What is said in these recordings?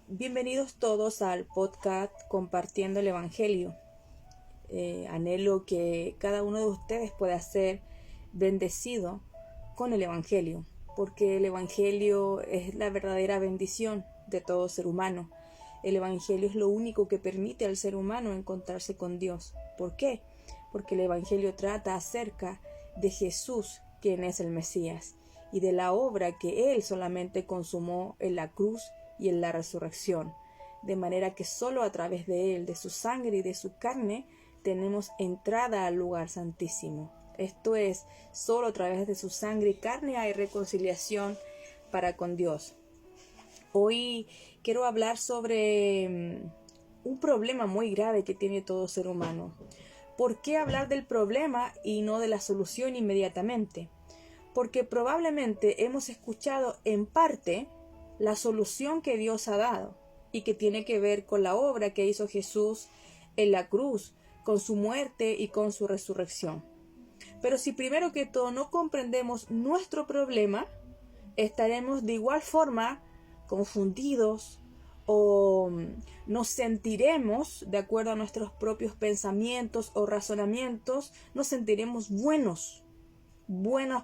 Bienvenidos todos al podcast Compartiendo el Evangelio. Anhelo que cada uno de ustedes pueda ser bendecido con el Evangelio, porque el Evangelio es la verdadera bendición de todo ser humano. El Evangelio es lo único que permite al ser humano encontrarse con Dios. ¿Por qué? Porque el Evangelio trata acerca de Jesús, quien es el Mesías, y de la obra que Él solamente consumó en la cruz y en la resurrección, de manera que solo a través de Él, de su sangre y de su carne, tenemos entrada al lugar santísimo. Esto es, solo a través de su sangre y carne hay reconciliación para con Dios. Hoy quiero hablar sobre un problema muy grave que tiene todo ser humano. ¿Por qué hablar del problema y no de la solución inmediatamente? Porque probablemente hemos escuchado en parte la solución que Dios ha dado y que tiene que ver con la obra que hizo Jesús en la cruz, con su muerte y con su resurrección. Pero si primero que todo no comprendemos nuestro problema, estaremos de igual forma confundidos o nos sentiremos, de acuerdo a nuestros propios pensamientos o razonamientos, nos sentiremos buenas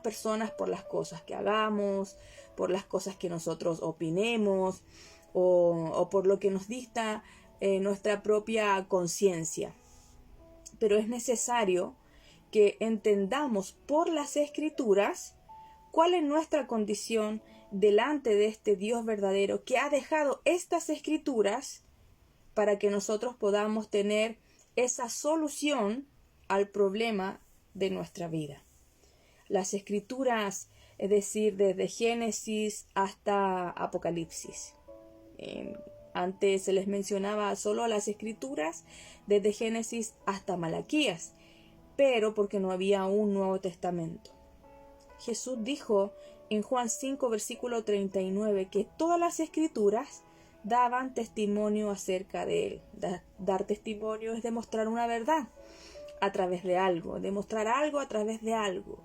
personas por las cosas que hagamos, por las cosas que nosotros opinemos o por lo que nos dicta nuestra propia conciencia. Pero es necesario que entendamos por las Escrituras cuál es nuestra condición delante de este Dios verdadero que ha dejado estas Escrituras para que nosotros podamos tener esa solución al problema de nuestra vida. Las Escrituras, es decir, desde Génesis hasta Apocalipsis. Antes se les mencionaba solo las Escrituras desde Génesis hasta Malaquías, pero porque no había un Nuevo Testamento. Jesús dijo en Juan 5, versículo 39, que todas las Escrituras daban testimonio acerca de Él. Dar testimonio es demostrar una verdad a través de algo, demostrar algo a través de algo.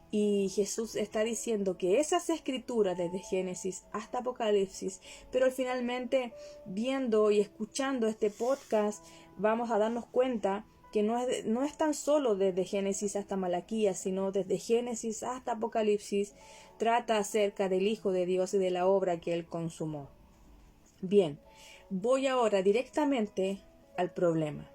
Y Jesús está diciendo que esas Escrituras desde Génesis hasta Apocalipsis, pero finalmente viendo y escuchando este podcast vamos a darnos cuenta que no es tan solo desde Génesis hasta Malaquías, sino desde Génesis hasta Apocalipsis, trata acerca del Hijo de Dios y de la obra que Él consumó. Bien, voy ahora directamente al problema.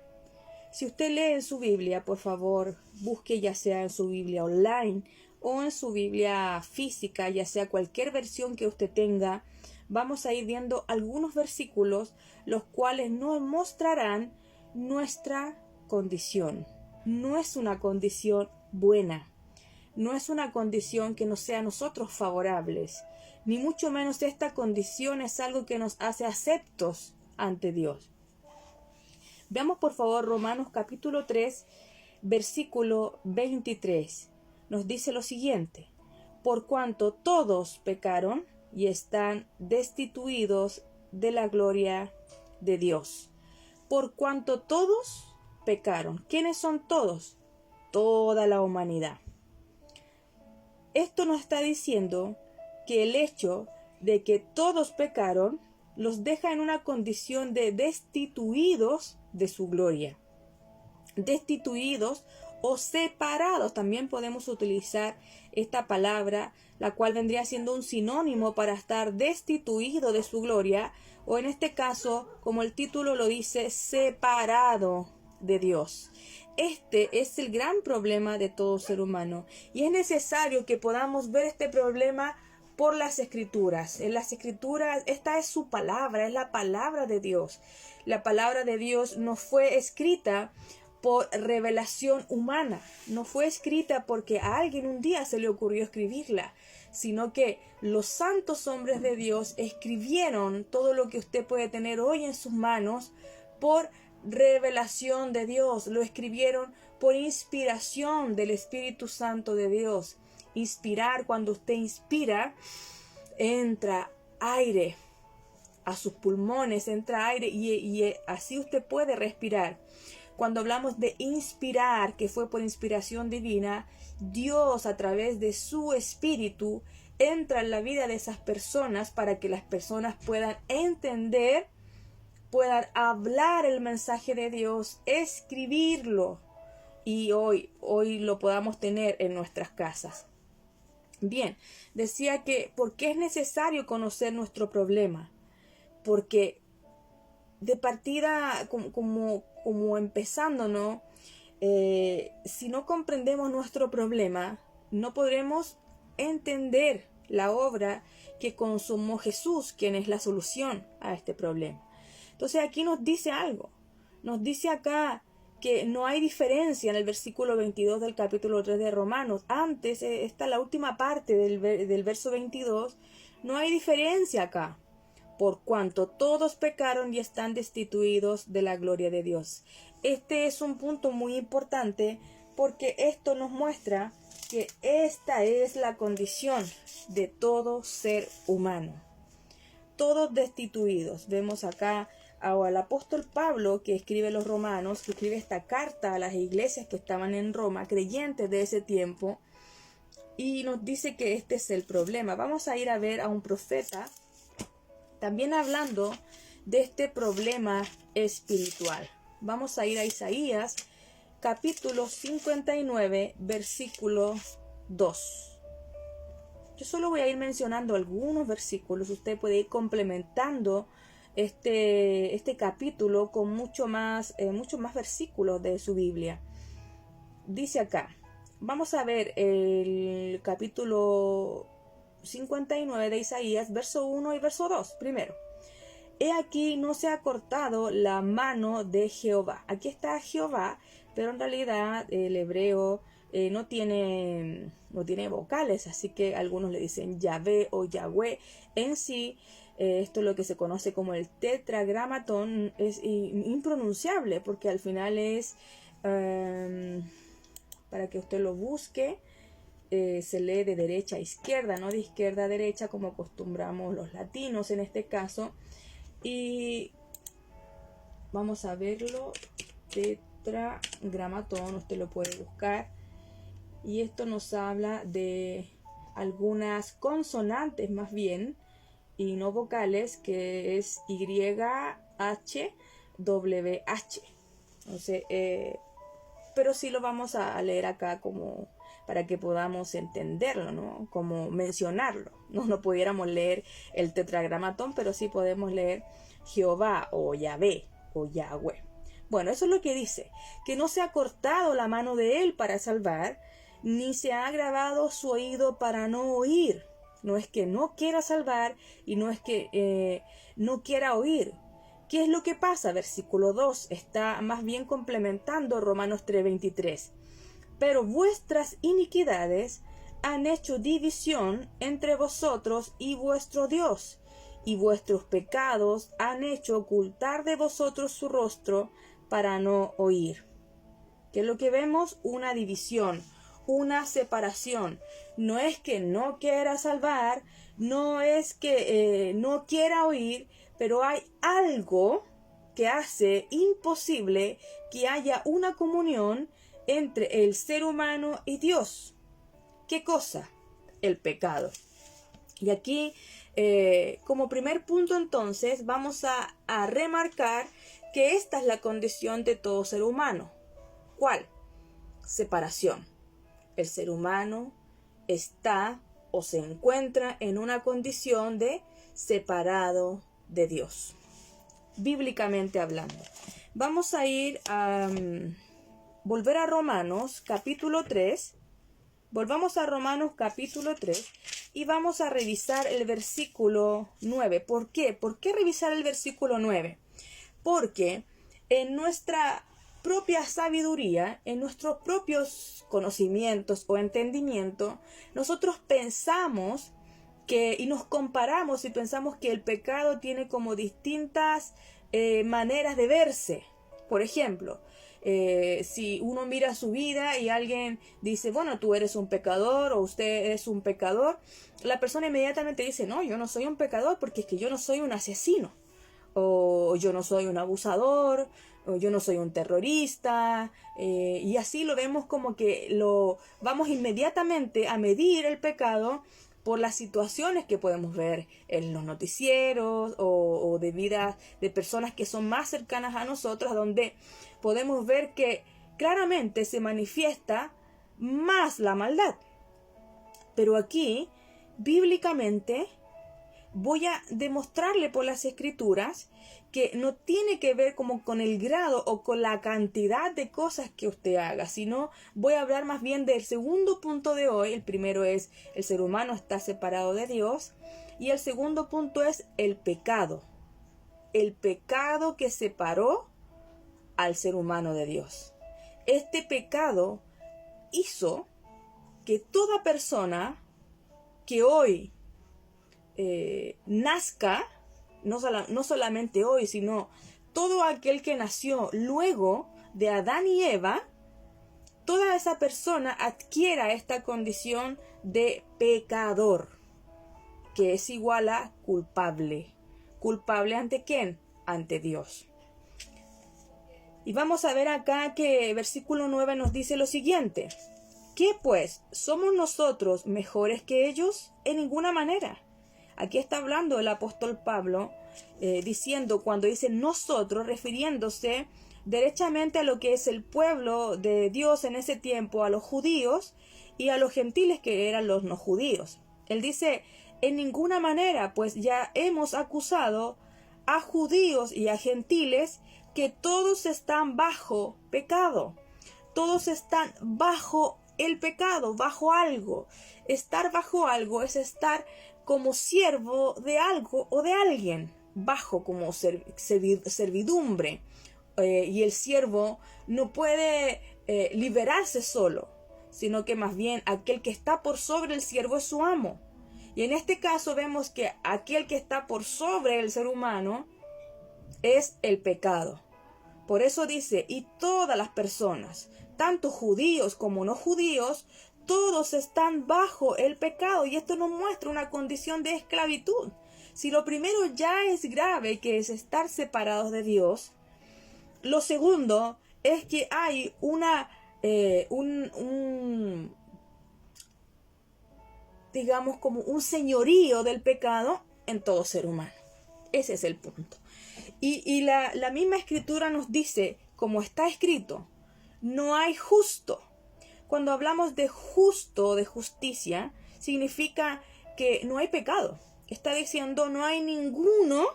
Si usted lee en su Biblia, por favor, busque ya sea en su Biblia online o en su Biblia física, ya sea cualquier versión que usted tenga, vamos a ir viendo algunos versículos, los cuales nos mostrarán nuestra condición. No es una condición buena, no es una condición que nos sea a nosotros favorables, ni mucho menos esta condición es algo que nos hace aceptos ante Dios. Veamos por favor Romanos capítulo 3, versículo 23. Nos dice lo siguiente: por cuanto todos pecaron y están destituidos de la gloria de Dios. Por cuanto todos pecaron. ¿Quiénes son todos? Toda la humanidad. Esto nos está diciendo que el hecho de que todos pecaron los deja en una condición de destituidos de su gloria. Destituidos o separados. También podemos utilizar esta palabra, la cual vendría siendo un sinónimo para estar destituido de su gloria, o en este caso, como el título lo dice, separado de Dios. Este es el gran problema de todo ser humano y es necesario que podamos ver este problema por las Escrituras. En las Escrituras, esta es su palabra, es la palabra de Dios. La palabra de Dios no fue escrita por revelación humana, no fue escrita porque a alguien un día se le ocurrió escribirla, sino que los santos hombres de Dios escribieron todo lo que usted puede tener hoy en sus manos por revelación de Dios, lo escribieron por inspiración del Espíritu Santo de Dios. Inspirar, cuando usted inspira, entra aire a sus pulmones, entra aire y así usted puede respirar. Cuando hablamos de inspirar, que fue por inspiración divina, Dios a través de su Espíritu entra en la vida de esas personas para que las personas puedan entender, puedan hablar el mensaje de Dios, escribirlo y hoy lo podamos tener en nuestras casas. Bien, decía que ¿por qué es necesario conocer nuestro problema? Porque de partida, como empezando, ¿no? Si no comprendemos nuestro problema, no podremos entender la obra que consumó Jesús, quien es la solución a este problema. Entonces aquí nos dice algo, nos dice acá que no hay diferencia en el versículo 22 del capítulo 3 de Romanos. Antes, está la última parte del verso 22, no hay diferencia acá. Por cuanto todos pecaron y están destituidos de la gloria de Dios. Este es un punto muy importante porque esto nos muestra que esta es la condición de todo ser humano. Todos destituidos. Vemos acá al apóstol Pablo, que escribe los Romanos, que escribe esta carta a las iglesias que estaban en Roma, creyentes de ese tiempo, y nos dice que este es el problema. Vamos a ir a ver a un profeta también hablando de este problema espiritual. Vamos a ir a Isaías, capítulo 59, versículo 2. Yo solo voy a ir mencionando algunos versículos. Usted puede ir complementando este capítulo con muchos más versículos de su Biblia. Dice acá, vamos a ver el capítulo 59 de Isaías, verso 1 y verso 2. Primero, he aquí no se ha cortado la mano de Jehová. Aquí está Jehová, pero en realidad el hebreo no tiene vocales, así que algunos le dicen Yahvé o Yahweh. En sí, esto es lo que se conoce como el tetragramatón, es impronunciable porque al final es, para que usted lo busque, se lee de derecha a izquierda, no de izquierda a derecha como acostumbramos los latinos en este caso. Y vamos a verlo, tetragramatón, usted lo puede buscar. Y esto nos habla de algunas consonantes más bien, y no vocales, que es YHWH. Entonces, pero sí lo vamos a leer acá como para que podamos entenderlo, ¿no? Como mencionarlo. No pudiéramos leer el tetragramatón, pero sí podemos leer Jehová o Yahvé o Yahweh. Bueno, eso es lo que dice, que no se ha cortado la mano de él para salvar, ni se ha agravado su oído para no oír. No es que no quiera salvar y no es que no quiera oír. ¿Qué es lo que pasa? Versículo 2 está más bien complementando Romanos 3:23. Pero vuestras iniquidades han hecho división entre vosotros y vuestro Dios, y vuestros pecados han hecho ocultar de vosotros su rostro para no oír. ¿Qué es lo que vemos? Una división, una separación. No es que no quiera salvar, no es que no quiera oír, pero hay algo que hace imposible que haya una comunión entre el ser humano y Dios. ¿Qué cosa? El pecado. Y aquí, como primer punto entonces, vamos a remarcar que esta es la condición de todo ser humano. ¿Cuál? Separación. El ser humano está o se encuentra en una condición de separado de Dios, bíblicamente hablando. Vamos a ir a volver a Romanos capítulo 3. Volvamos a Romanos capítulo 3 y vamos a revisar el versículo 9. ¿Por qué? ¿Por qué revisar el versículo 9? Porque en nuestra propia sabiduría, en nuestros propios conocimientos o entendimiento, nosotros pensamos y nos comparamos y pensamos que el pecado tiene como distintas maneras de verse. Por ejemplo, si uno mira su vida y alguien dice, bueno, tú eres un pecador o usted es un pecador, la persona inmediatamente dice, no, yo no soy un pecador porque es que yo no soy un asesino, o yo no soy un abusador, o yo no soy un terrorista, y así lo vemos como que lo vamos inmediatamente a medir el pecado por las situaciones que podemos ver en los noticieros o de vidas de personas que son más cercanas a nosotros, donde podemos ver que claramente se manifiesta más la maldad. Pero aquí, bíblicamente, voy a demostrarle por las escrituras que no tiene que ver como con el grado o con la cantidad de cosas que usted haga, sino voy a hablar más bien del segundo punto de hoy. El primero es el ser humano está separado de Dios y el segundo punto es el pecado que separó al ser humano de Dios. Este pecado hizo que toda persona que hoy nazca, no solamente hoy, sino todo aquel que nació luego de Adán y Eva, toda esa persona adquiera esta condición de pecador, que es igual a culpable. ¿Culpable ante quién? Ante Dios. Y vamos a ver acá que versículo 9 nos dice lo siguiente: ¿qué pues? ¿Somos nosotros mejores que ellos? En ninguna manera. Aquí está hablando el apóstol Pablo, diciendo, cuando dice nosotros, refiriéndose derechamente a lo que es el pueblo de Dios en ese tiempo, a los judíos y a los gentiles que eran los no judíos. Él dice, en ninguna manera, pues ya hemos acusado a judíos y a gentiles que todos están bajo pecado. Todos están bajo el pecado, bajo algo. Estar bajo algo es estar como siervo de algo o de alguien, bajo como servidumbre. Y el siervo no puede liberarse solo, sino que más bien aquel que está por sobre el siervo es su amo. Y en este caso vemos que aquel que está por sobre el ser humano es el pecado. Por eso dice, y todas las personas, tanto judíos como no judíos, todos están bajo el pecado, y esto nos muestra una condición de esclavitud. Si lo primero ya es grave, que es estar separados de Dios, lo segundo es que hay digamos como un señorío del pecado en todo ser humano. Ese es el punto. Y la misma escritura nos dice, como está escrito, no hay justo. Cuando hablamos de justo, de justicia, significa que no hay pecado. Está diciendo no hay ninguno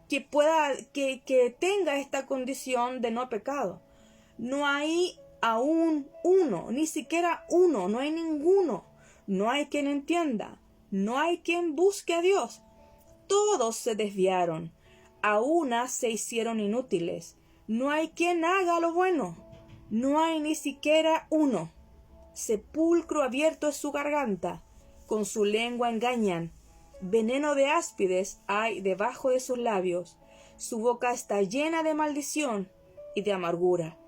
que tenga esta condición de no pecado. No hay aún uno, ni siquiera uno, no hay ninguno. No hay quien entienda, no hay quien busque a Dios. Todos se desviaron, a una se hicieron inútiles. No hay quien haga lo bueno, no hay ni siquiera uno. Sepulcro abierto es su garganta, con su lengua engañan. Veneno de áspides hay debajo de sus labios. Su boca está llena de maldición y de amargura.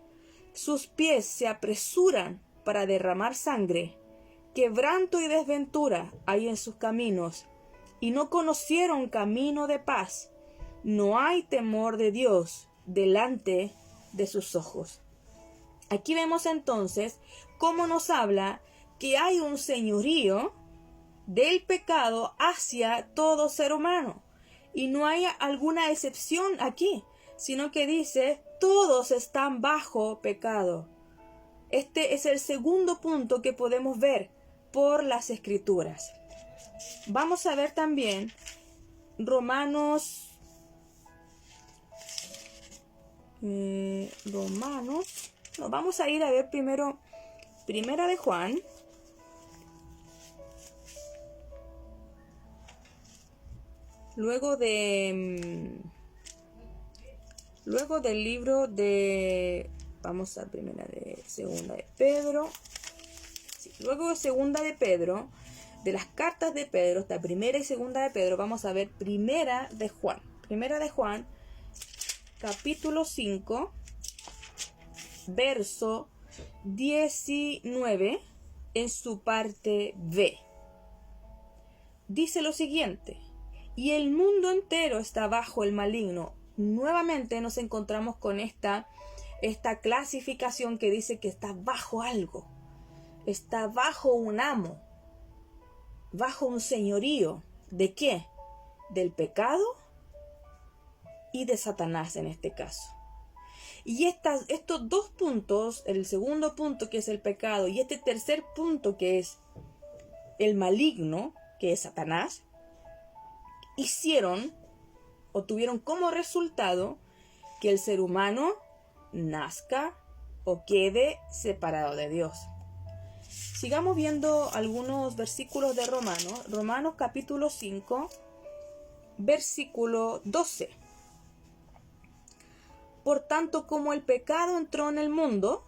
Sus pies se apresuran para derramar sangre. Quebranto y desventura hay en sus caminos, y no conocieron camino de paz. No hay temor de Dios delante de sus ojos. Aquí vemos entonces cómo nos habla que hay un señorío del pecado hacia todo ser humano. Y no hay alguna excepción aquí, sino que dice, todos están bajo pecado. Este es el segundo punto que podemos ver por las escrituras. Vamos a ver también vamos a ir a ver primero Primera de Juan. Luego del libro de, vamos a segunda de Pedro. Sí, luego de segunda de Pedro, de las cartas de Pedro, esta primera y segunda de Pedro, vamos a ver Primera de Juan. Primera de Juan, capítulo 5, verso 19, en su parte B. Dice lo siguiente: y el mundo entero está bajo el maligno. Nuevamente nos encontramos con esta clasificación que dice que está bajo algo, está bajo un amo. bajo un señorío. ¿De qué? Del pecado y de Satanás en este caso. Y estos dos puntos, el segundo punto que es el pecado y este tercer punto que es el maligno, que es Satanás, hicieron o tuvieron como resultado que el ser humano nazca o quede separado de Dios. Sigamos viendo algunos versículos de Romanos. Romanos capítulo 5, versículo 12. Por tanto, como el pecado entró en el mundo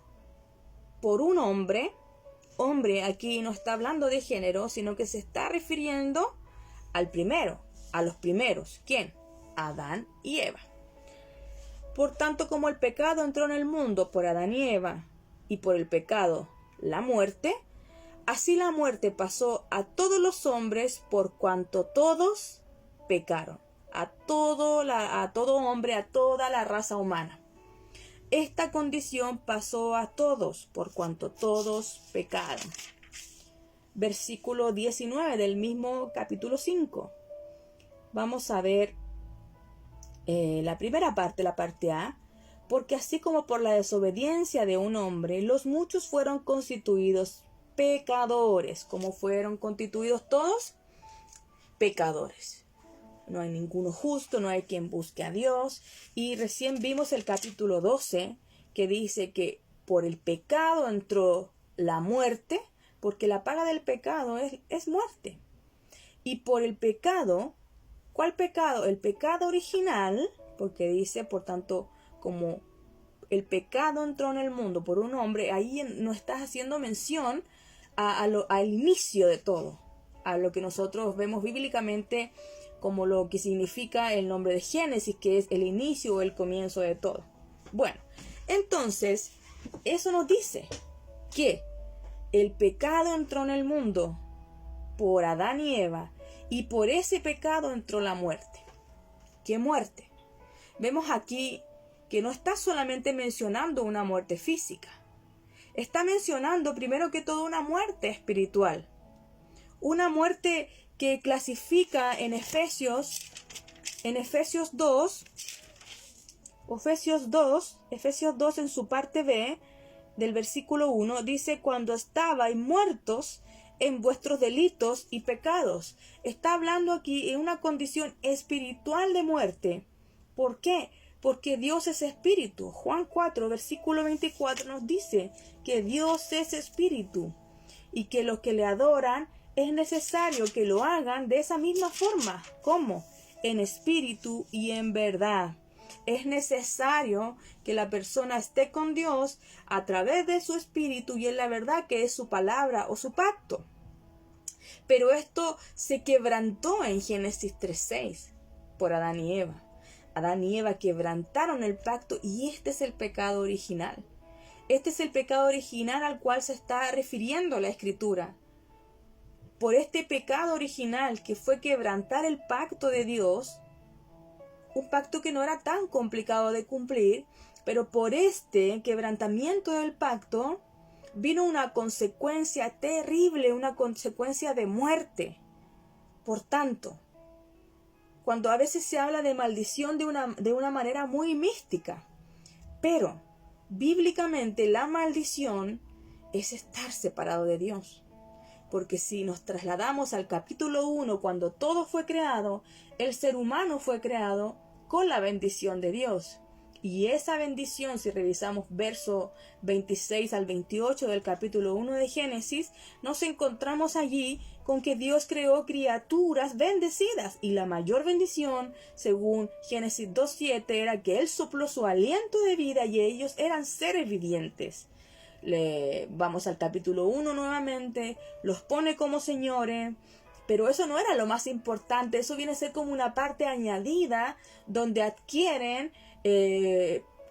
por un hombre aquí no está hablando de género, sino que se está refiriendo al primero, a los primeros. ¿Quién? Adán y Eva. Por tanto, como el pecado entró en el mundo por Adán y Eva, y por el pecado la muerte, así la muerte pasó a todos los hombres por cuanto todos pecaron. A todo hombre, a toda la raza humana. Esta condición pasó a todos por cuanto todos pecaron. Versículo 19 del mismo capítulo 5. Vamos a ver la primera parte, la parte A. Porque así como por la desobediencia de un hombre, los muchos fueron constituidos pecadores. ¿Cómo fueron constituidos todos? Pecadores. No hay ninguno justo, no hay quien busque a Dios. Y recién vimos el capítulo 12 que dice que por el pecado entró la muerte, porque la paga del pecado es muerte. Y por el pecado, ¿cuál pecado? El pecado original, porque dice, por tanto, como el pecado entró en el mundo por un hombre, ahí no estás haciendo mención al inicio de todo, a lo que nosotros vemos bíblicamente como lo que significa el nombre de Génesis, que es el inicio o el comienzo de todo. Bueno, entonces, eso nos dice que el pecado entró en el mundo por Adán y Eva, y por ese pecado entró la muerte. ¿Qué muerte? Vemos aquí que no está solamente mencionando una muerte física, está mencionando primero que todo una muerte espiritual, una muerte que clasifica en Efesios 2 en su parte B del versículo 1 dice: cuando estabais muertos en vuestros delitos y pecados. Está hablando aquí en una condición espiritual de muerte. ¿Por qué? Porque Dios es espíritu. Juan 4, versículo 24 nos dice que Dios es espíritu y que los que le adoran es necesario que lo hagan de esa misma forma. ¿Cómo? En espíritu y en verdad. Es necesario que la persona esté con Dios a través de su espíritu y en la verdad que es su palabra o su pacto. Pero esto se quebrantó en Génesis 3:6 por Adán y Eva. Adán y Eva quebrantaron el pacto y este es el pecado original. Este es el pecado original al cual se está refiriendo la Escritura. Por este pecado original que fue quebrantar el pacto de Dios, un pacto que no era tan complicado de cumplir, pero por este quebrantamiento del pacto vino una consecuencia terrible, una consecuencia de muerte. Por tanto, cuando a veces se habla de maldición de una manera muy mística, pero bíblicamente la maldición es estar separado de Dios. Porque si nos trasladamos al capítulo 1, cuando todo fue creado, el ser humano fue creado con la bendición de Dios. Y esa bendición, si revisamos verso 26 al 28 del capítulo 1 de Génesis, nos encontramos allí con que Dios creó criaturas bendecidas. Y la mayor bendición, según Génesis 2:7, era que Él sopló su aliento de vida y ellos eran seres vivientes. Vamos al capítulo 1 nuevamente, los pone como señores, pero eso no era lo más importante, eso viene a ser como una parte añadida donde adquieren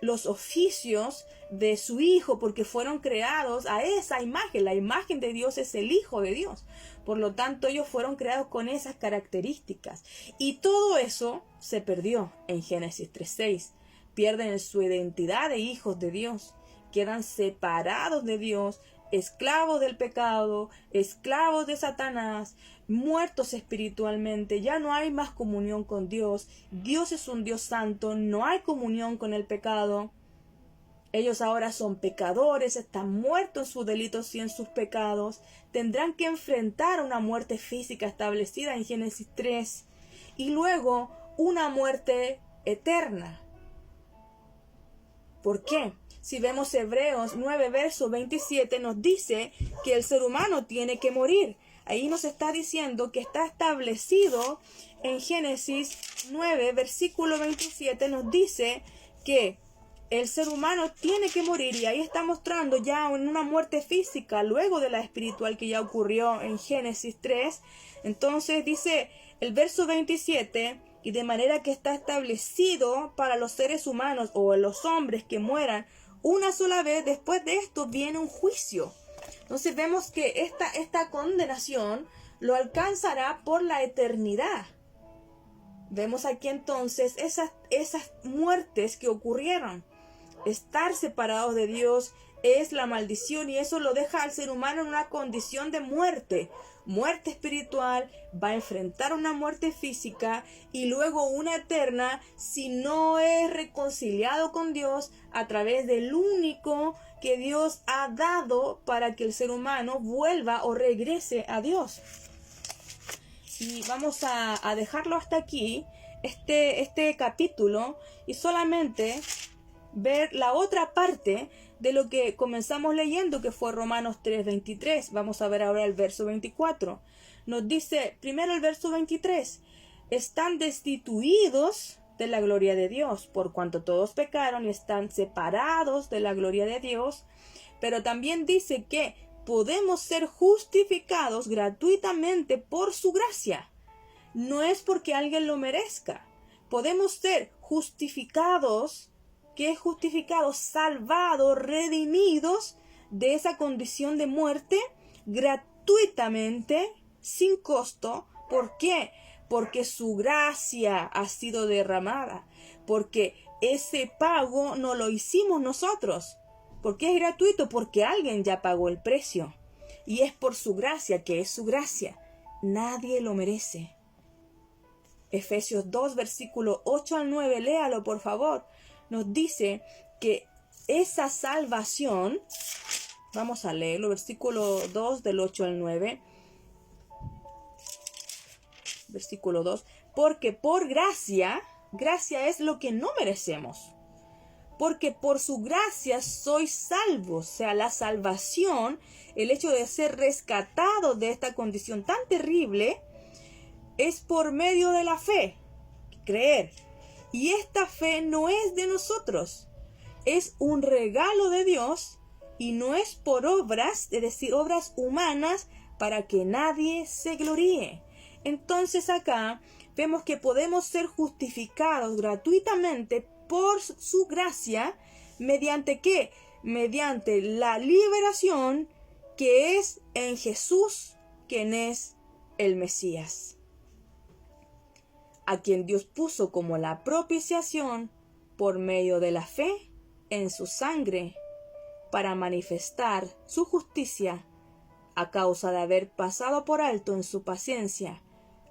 los oficios de su hijo porque fueron creados a esa imagen. La imagen de Dios es el Hijo de Dios, por lo tanto ellos fueron creados con esas características y todo eso se perdió en Génesis 3:6. Pierden su identidad de hijos de Dios, quedan separados de Dios esclavos del pecado, esclavos de Satanás, muertos espiritualmente, ya no hay más comunión con Dios. Dios es un Dios santo, no hay comunión con el pecado. Ellos ahora son pecadores, están muertos en sus delitos y en sus pecados. Tendrán que enfrentar una muerte física establecida en Génesis 3 y luego una muerte eterna. ¿Por qué? Si vemos Hebreos 9, verso 27, nos dice que el ser humano tiene que morir. Ahí nos está diciendo que está establecido en Génesis 9, versículo 27, nos dice que el ser humano tiene que morir, y ahí está mostrando ya en una muerte física, luego de la espiritual que ya ocurrió en Génesis 3. Entonces dice el verso 27, y de manera que está establecido para los seres humanos o los hombres que mueran una sola vez, después de esto viene un juicio. Entonces vemos que esta condenación lo alcanzará por la eternidad. Vemos aquí entonces esas muertes que ocurrieron. Estar separados de Dios es la maldición, y eso lo deja al ser humano en una condición de muerte espiritual. Va a enfrentar una muerte física y luego una eterna si no es reconciliado con Dios a través del único que Dios ha dado para que el ser humano vuelva o regrese a Dios. Y vamos a dejarlo hasta aquí, este capítulo, y solamente ver la otra parte de lo que comenzamos leyendo, que fue Romanos 3:23. Vamos a ver ahora el verso 24. Nos dice primero el verso 23: están destituidos de la gloria de Dios, por cuanto todos pecaron y están separados de la gloria de Dios. Pero también dice que podemos ser justificados gratuitamente por su gracia. No es porque alguien lo merezca. Podemos ser justificados. ¿Qué es justificados? Salvados, redimidos de esa condición de muerte gratuitamente, sin costo. ¿Por qué? Porque su gracia ha sido derramada. Porque ese pago no lo hicimos nosotros. ¿Por qué es gratuito? Porque alguien ya pagó el precio. Y es por su gracia, que es su gracia. Nadie lo merece. Efesios 2, versículo 8 al 9, léalo por favor. Nos dice que esa salvación, vamos a leerlo, versículo 2 del 8 al 9, versículo 2, porque por gracia es lo que no merecemos, porque por su gracia sois salvos. O sea, la salvación, el hecho de ser rescatados de esta condición tan terrible, es por medio de la fe, creer. Y esta fe no es de nosotros, es un regalo de Dios y no es por obras, es decir, obras humanas, para que nadie se gloríe. Entonces acá vemos que podemos ser justificados gratuitamente por su gracia, ¿mediante qué? Mediante la liberación que es en Jesús, quien es el Mesías, a quien Dios puso como la propiciación por medio de la fe en su sangre, para manifestar su justicia a causa de haber pasado por alto en su paciencia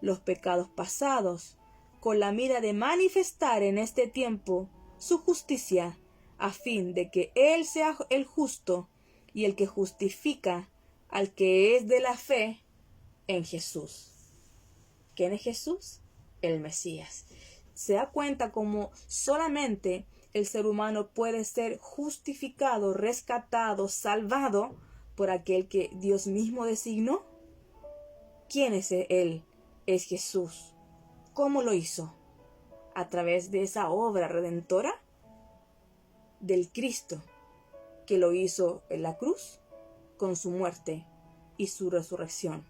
los pecados pasados, con la mira de manifestar en este tiempo su justicia, a fin de que Él sea el justo y el que justifica al que es de la fe en Jesús. ¿Quién es Jesús? El Mesías. Se da cuenta cómo solamente el ser humano puede ser justificado, rescatado, salvado por aquel que Dios mismo designó. ¿Quién es Él? Es Jesús. ¿Cómo lo hizo? A través de esa obra redentora del Cristo, que lo hizo en la cruz con su muerte y su resurrección.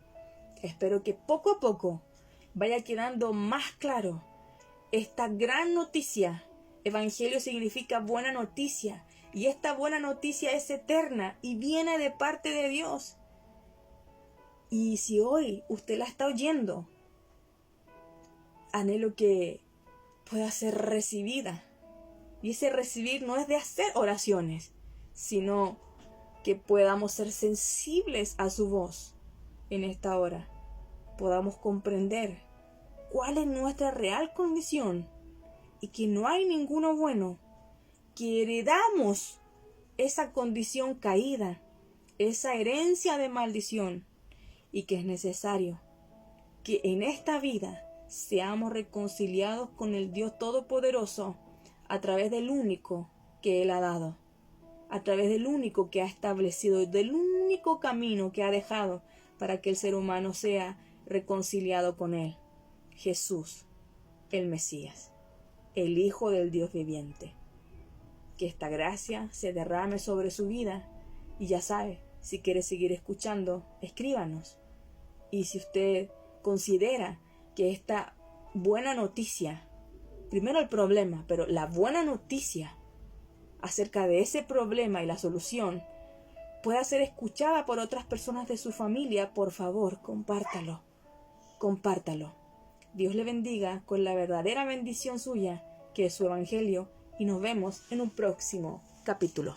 Espero que poco a poco vaya quedando más claro esta gran noticia. Evangelio significa buena noticia, y esta buena noticia es eterna y viene de parte de Dios. Y si hoy usted la está oyendo, anhelo que pueda ser recibida. Y ese recibir no es de hacer oraciones, sino que podamos ser sensibles a su voz en esta hora, podamos comprender cuál es nuestra real condición y que no hay ninguno bueno, que heredamos esa condición caída, esa herencia de maldición, y que es necesario que en esta vida seamos reconciliados con el Dios Todopoderoso a través del único que Él ha dado, a través del único que ha establecido, del único camino que ha dejado para que el ser humano sea reconciliado con Él: Jesús, el Mesías, el Hijo del Dios viviente. Que esta gracia se derrame sobre su vida, y ya sabe, si quiere seguir escuchando, escríbanos. Y si usted considera que esta buena noticia, primero el problema, pero la buena noticia acerca de ese problema y la solución pueda ser escuchada por otras personas de su familia, por favor, compártalo. Dios le bendiga con la verdadera bendición suya, que es su evangelio, y nos vemos en un próximo capítulo.